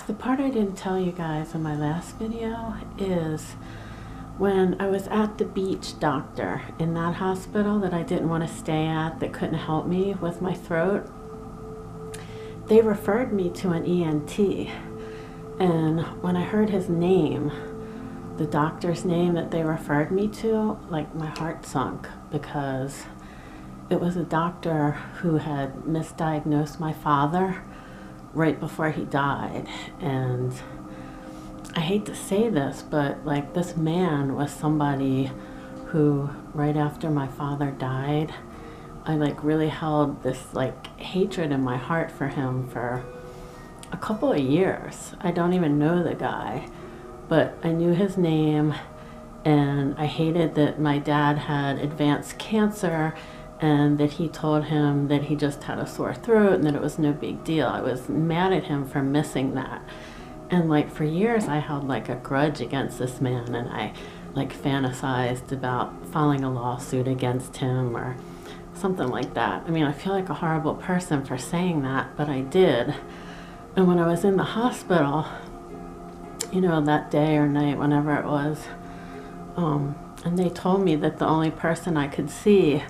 The part I didn't tell you guys in my last video is when I was at the beach doctor in that hospital that I didn't want to stay at, that couldn't help me with my throat, they referred me to an ENT. And when I heard his name, the doctor's name that they referred me to, like my heart sunk, because it was a doctor who had misdiagnosed my father right before he died. And I hate to say this, but like this man was somebody who right after my father died, I like really held this like hatred in my heart for him for a couple of years. I don't even know the guy, but I knew his name, and I hated that my dad had advanced cancer and that he told him that he just had a sore throat and that it was no big deal. I was mad at him for missing that. And like for years I held like a grudge against this man, and I like fantasized about filing a lawsuit against him or something like that. I mean, I feel like a horrible person for saying that, but I did. And when I was in the hospital, you know, that day or night, whenever it was, and they told me that the only person I could see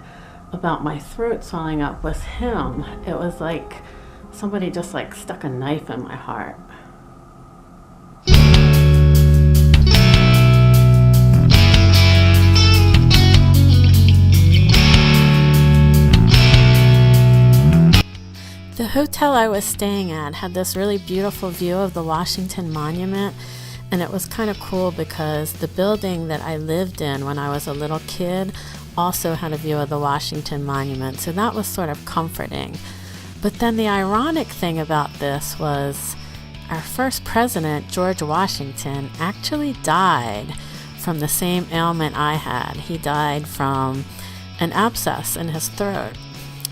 about my throat swelling up was him, it was like somebody just like stuck a knife in my heart. The hotel I was staying at had this really beautiful view of the Washington Monument, and it was kind of cool because the building that I lived in when I was a little kid also had a view of the Washington Monument, so that was sort of comforting. But then the ironic thing about this was our first president, George Washington, actually died from the same ailment I had. He died from an abscess in his throat.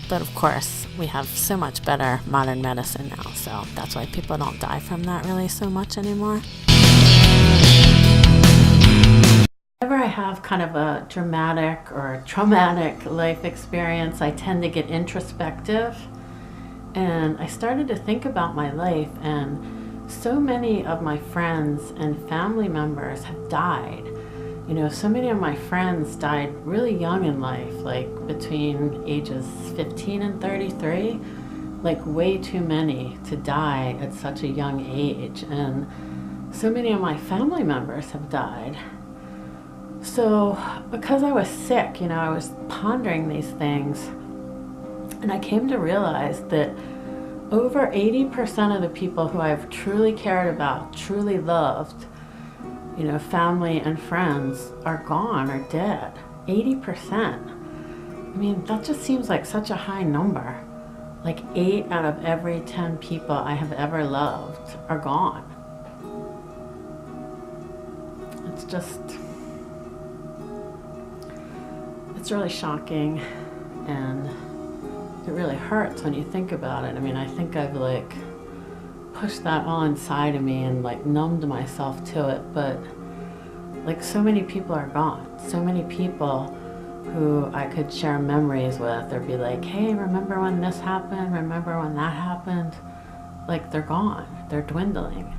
But of course, we have so much better modern medicine now, so that's why people don't die from that really so much anymore. Whenever I have kind of a dramatic or traumatic life experience, I tend to get introspective, and I started to think about my life, and so many of my friends and family members have died. You know, so many of my friends died really young in life, like between ages 15 and 33, like way too many to die at such a young age. And so many of my family members have died. So because I was sick, you know, I was pondering these things, and I came to realize that over 80% of the people who I've truly cared about, truly loved, you know, family and friends, are gone or dead. 80%. I mean, that just seems like such a high number. Like 8 out of every 10 people I have ever loved are gone. It's just, it's really shocking, and it really hurts when you think about it. I mean, I think I've like pushed that all inside of me and like numbed myself to it, but like so many people are gone. So many people who I could share memories with or be like, hey, remember when this happened? Remember when that happened? Like they're gone. They're dwindling.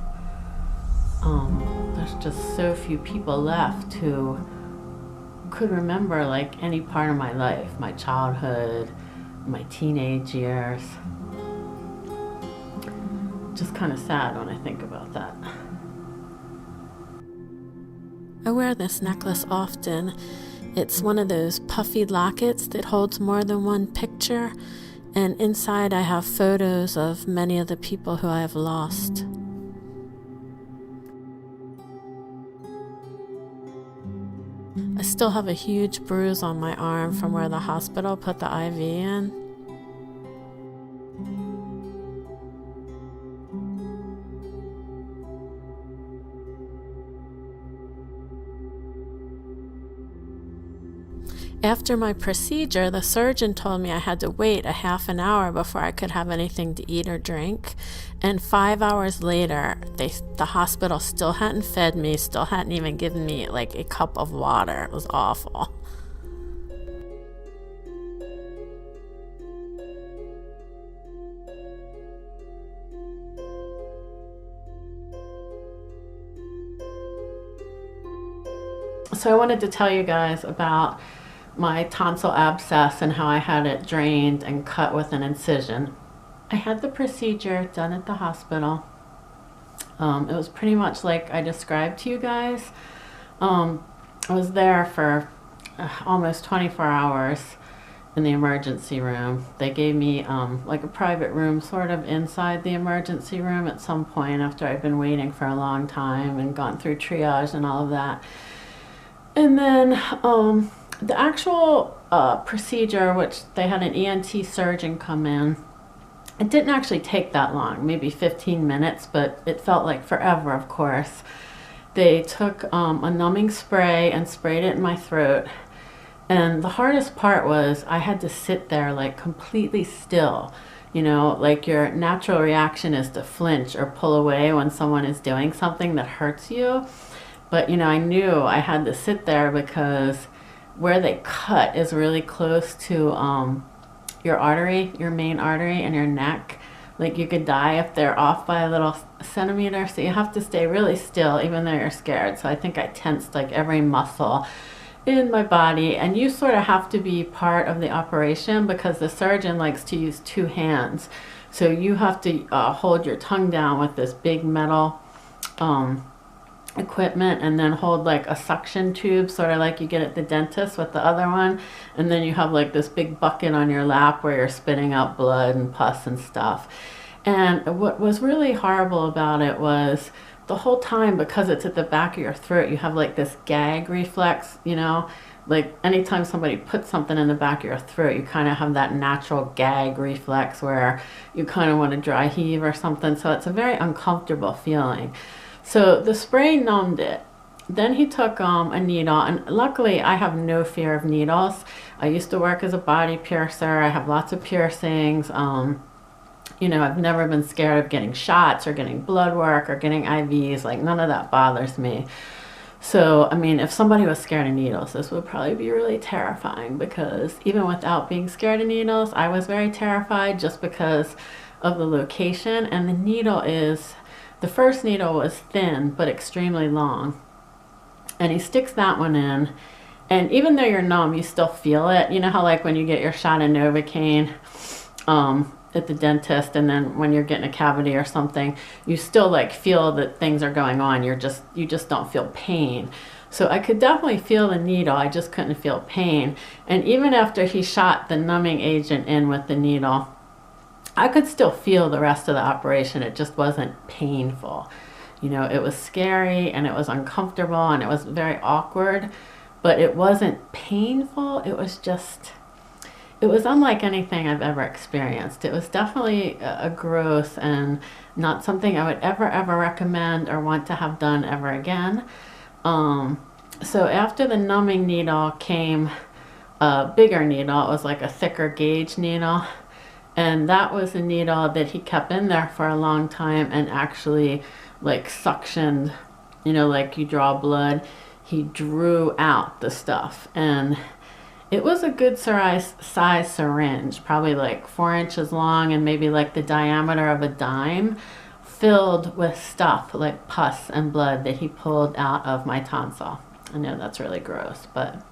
There's just so few people left who could remember like any part of my life, my childhood, my teenage years. Just kind of sad when I think about that. I wear this necklace often. It's one of those puffy lockets that holds more than one picture, and inside I have photos of many of the people who I have lost. I still have a huge bruise on my arm from where the hospital put the IV in. After my procedure, the surgeon told me I had to wait a half an hour before I could have anything to eat or drink. And 5 hours later, the hospital still hadn't fed me, still hadn't even given me like a cup of water. It was awful. So I wanted to tell you guys about my tonsil abscess and how I had it drained and cut with an incision. I had the procedure done at the hospital. It was pretty much like I described to you guys. I was there for almost 24 hours in the emergency room. They gave me like a private room sort of inside the emergency room at some point after I'd been waiting for a long time and gone through triage and all of that. And then the actual procedure, which they had an ENT surgeon come in, it didn't actually take that long, maybe 15 minutes, but it felt like forever, of course. They took a numbing spray and sprayed it in my throat. And the hardest part was I had to sit there like completely still. You know, like your natural reaction is to flinch or pull away when someone is doing something that hurts you. But, you know, I knew I had to sit there because where they cut is really close to your artery, your main artery in your neck. Like you could die if they're off by a little centimeter. So you have to stay really still even though you're scared. So I think I tensed like every muscle in my body. And you sort of have to be part of the operation because the surgeon likes to use two hands. So you have to hold your tongue down with this big metal equipment and then hold like a suction tube, sort of like you get at the dentist with the other one, and then you have like this big bucket on your lap where you're spitting out blood and pus and stuff. And what was really horrible about it was the whole time, because it's at the back of your throat, you have like this gag reflex, you know, like anytime somebody puts something in the back of your throat, you kind of have that natural gag reflex where you kind of want to dry heave or something. So it's a very uncomfortable feeling. So the spray numbed it. Then he took a needle, and luckily I have no fear of needles. I used to work as a body piercer. I have lots of piercings. You know, I've never been scared of getting shots or getting blood work or getting IVs. Like none of that bothers me. So, I mean, if somebody was scared of needles, this would probably be really terrifying because even without being scared of needles, I was very terrified just because of the location. And the needle is... The first needle was thin, but extremely long. And he sticks that one in. And even though you're numb, you still feel it. You know how like when you get your shot of Novocaine at the dentist, and then when you're getting a cavity or something, you still like feel that things are going on. You just don't feel pain. So I could definitely feel the needle. I just couldn't feel pain. And even after he shot the numbing agent in with the needle, I could still feel the rest of the operation. It just wasn't painful. You know, it was scary and it was uncomfortable and it was very awkward, but it wasn't painful. It was just, it was unlike anything I've ever experienced. It was definitely a growth and not something I would ever recommend or want to have done ever again. So after the numbing needle came a bigger needle. It was like a thicker gauge needle. And that was a needle that he kept in there for a long time and actually like suctioned, you know, like you draw blood. He drew out the stuff. And it was a good size syringe, probably like 4 inches long and maybe like the diameter of a dime, filled with stuff like pus and blood that he pulled out of my tonsil. I know that's really gross, but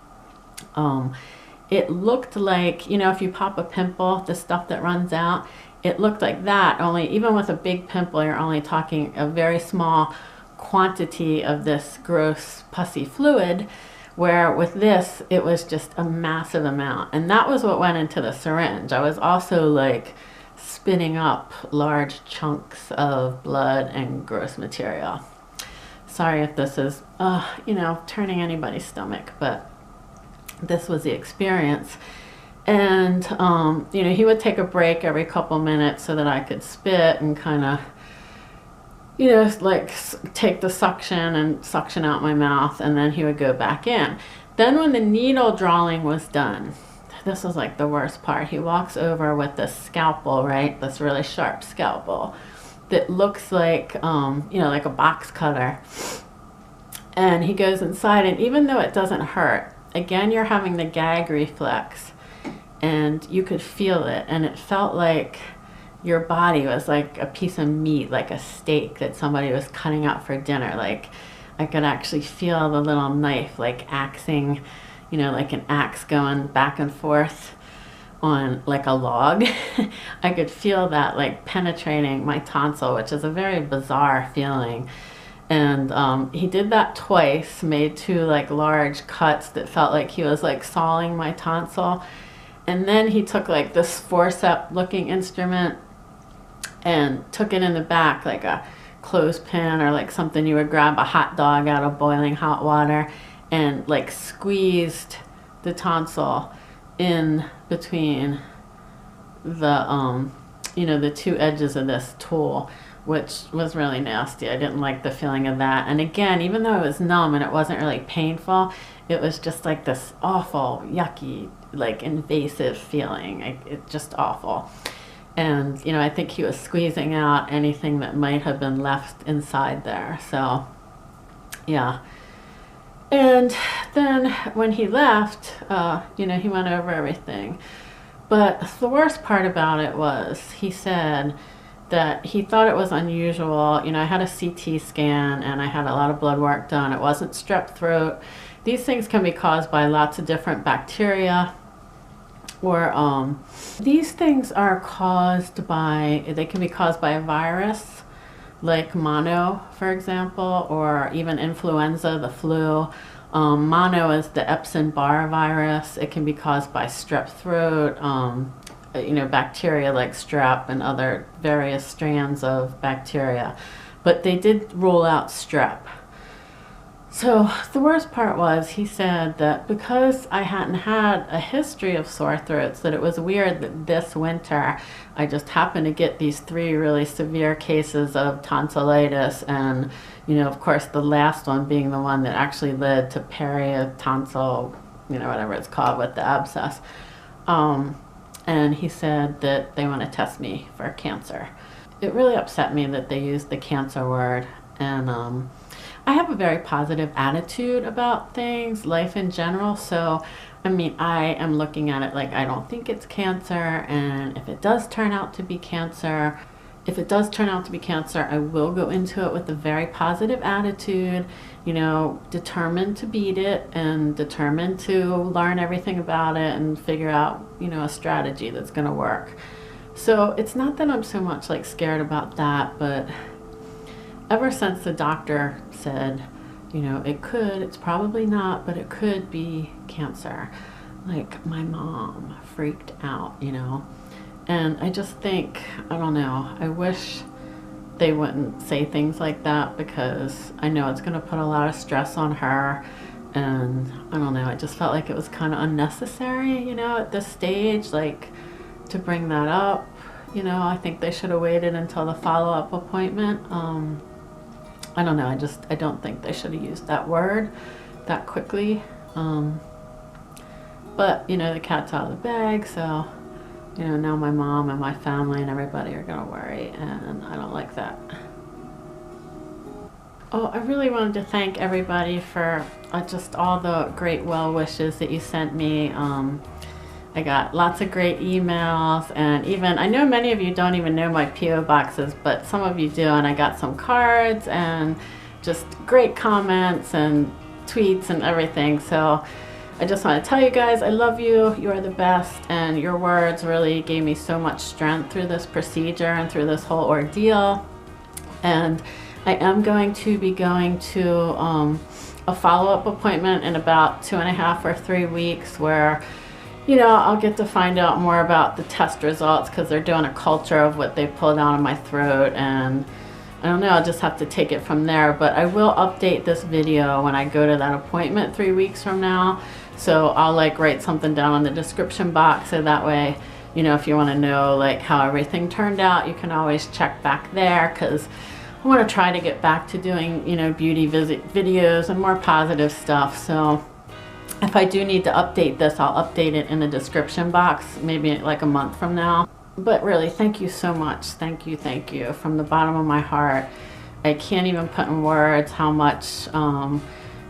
it looked like, you know, if you pop a pimple, the stuff that runs out, it looked like that, only even with a big pimple, you're only talking a very small quantity of this gross pussy fluid, where with this, it was just a massive amount. And that was what went into the syringe. I was also like spitting up large chunks of blood and gross material. Sorry if this is, you know, turning anybody's stomach, but this was the experience. And, you know, he would take a break every couple minutes so that I could spit and kind of, you know, like take the suction and suction out my mouth, and then he would go back in. Then when the needle drawing was done, this was like the worst part. He walks over with this scalpel, right? This really sharp scalpel that looks like, you know, like a box cutter. And he goes inside, and even though it doesn't hurt, again, you're having the gag reflex, and you could feel it, and it felt like your body was like a piece of meat, like a steak that somebody was cutting out for dinner. Like I could actually feel the little knife like axing, you know, like an axe going back and forth on like a log. I could feel that like penetrating my tonsil, which is a very bizarre feeling. And he did that twice, made 2 like large cuts that felt like he was like sawing my tonsil. And then he took like this forceps looking instrument and took it in the back like a clothespin or like something you would grab a hot dog out of boiling hot water, and like squeezed the tonsil in between the you know, the 2 edges of this tool, which was really nasty. I didn't like the feeling of that. And again, even though it was numb and it wasn't really painful, it was just like this awful, yucky, like invasive feeling. It's just awful. And, you know, I think he was squeezing out anything that might have been left inside there. So, yeah. And then when he left, you know, he went over everything. But the worst part about it was he said that he thought it was unusual. You know, I had a CT scan and I had a lot of blood work done. It wasn't strep throat. These things can be caused by lots of different bacteria. Or these things are caused by, they can be caused by a virus, like mono, for example, or even influenza, the flu. Mono is the Epstein-Barr virus. It can be caused by strep throat, you know, bacteria like strep and other various strands of bacteria. But they did rule out strep. So the worst part was he said that because I hadn't had a history of sore throats, that it was weird that this winter I just happened to get these 3 really severe cases of tonsillitis, and, you know, of course the last one being the one that actually led to peritonsil, you know, whatever it's called, with the abscess. And he said that they want to test me for cancer. It really upset me that they used the cancer word. And I have a very positive attitude about things, life in general. So, I mean, I am looking at it like I don't think it's cancer. And if it does turn out to be cancer, I will go into it with a very positive attitude, you know, determined to beat it and determined to learn everything about it and figure out, you know, a strategy that's going to work. So it's not that I'm so much like scared about that, but ever since the doctor said, you know, it's probably not, but it could be cancer, like my mom freaked out, you know. And I just think, I don't know, I wish they wouldn't say things like that, because I know it's going to put a lot of stress on her. And I don't know, I just felt like it was kind of unnecessary, you know, at this stage, like to bring that up. You know, I think they should have waited until the follow-up appointment. I don't know, I don't think they should have used that word that quickly. But, you know, the cat's out of the bag, so, you know, now my mom and my family and everybody are gonna worry, and I don't like that. Oh, I really wanted to thank everybody for just all the great well wishes that you sent me. I got lots of great emails, and even, I know many of you don't even know my P.O. boxes, but some of you do, and I got some cards and just great comments and tweets and everything. So I just want to tell you guys, I love you. You are the best, and your words really gave me so much strength through this procedure and through this whole ordeal. And I am going to be going to a follow-up appointment in about 2.5 or 3 weeks, where, you know, I'll get to find out more about the test results, because they're doing a culture of what they pulled out of my throat, and I don't know, I'll just have to take it from there. But I will update this video when I go to that appointment 3 weeks from now. So I'll like write something down in the description box, so that way, you know, if you want to know like how everything turned out, you can always check back there, because I want to try to get back to doing, you know, beauty videos and more positive stuff. So if I do need to update this, I'll update it in the description box, maybe like a month from now. But really, thank you so much. Thank you from the bottom of my heart. I can't even put in words how much,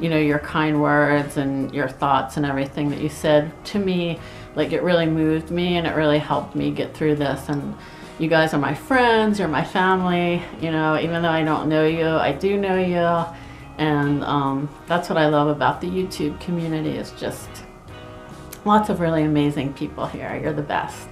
you know, your kind words and your thoughts and everything that you said to me, like it really moved me, and it really helped me get through this. And you guys are my friends, you're my family, you know, even though I don't know you, I do know you. And that's what I love about the YouTube community, is just lots of really amazing people here. You're the best.